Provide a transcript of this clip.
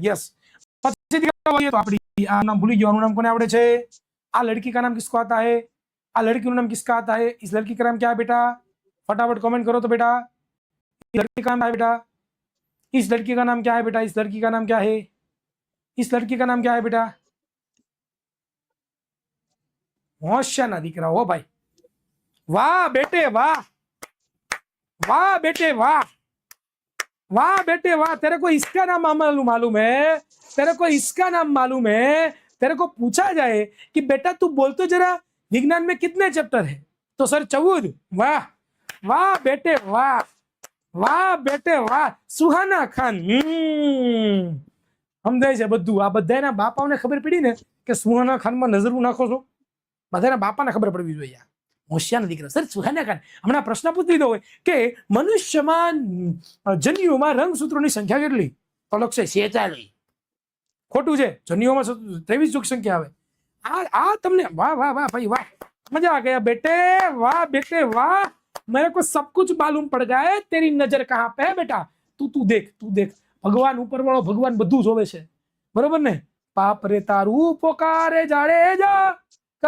Yes પછી तो આપડી આ નામ ભૂલી ગયો, આનું નામ કોને આવડે છે? આ લड़की का नाम किसको आता है? આ लड़की નું नाम किसका आता है? इस लड़की का नाम क्या है बेटा? फटाफट कमेंट करो तो बेटा। इस लड़की का नाम है बेटा, इस लड़की का नाम क्या है बेटा? इस लड़की का नाम क्या है? इस लड़की का नाम क्या है बेटा? होशियार दीकरा हो भाई, वाह बेटे वाह, वाह बेटे वाह, वाह बेटे वाह। तेरे को इसका नाम मालूम है? तेरे को इसका नाम मालूम है? तेरे को पूछा जाए कि बेटा तू बोल तो जरा विज्ञान में कितने चैप्टर है, तो सर 14। वाह वाह बेटे वाह, वाह बेटे वाह। सुहाना खान समझाय છે બધું। આ બધાના બાપાઓને ખબર પડી ને કે સુહાના ખાનમાં નજરું નાખો છો, બધાના બાપાને ખબર પડવી જોઈએ। હોશિયાર દીકરા સર સુહાના ખાન। હમણાં પ્રશ્ન પૂછી દીધો હોય કે મનુષ્યમાં જન્યુઓમાં રંગસૂત્રોની સંખ્યા કેટલી? તો લખશે 46। ખોટું છે, જન્યુઓમાં 23 જોગ સંખ્યા આવે। આ તમને વાહ वाह वाह भाई वाह, मजा आ गया बेटे, वाह बेटे वाह। मेरे को सब कुछ मालूम पड़ गया है, तेरी नजर कहाँ पे है बेटा? तू देख भगवान ऊपर वालों भगवान बधु जोवे छे, बरोबर ने? पाप रे तारू पोकारे जाड़ेजा,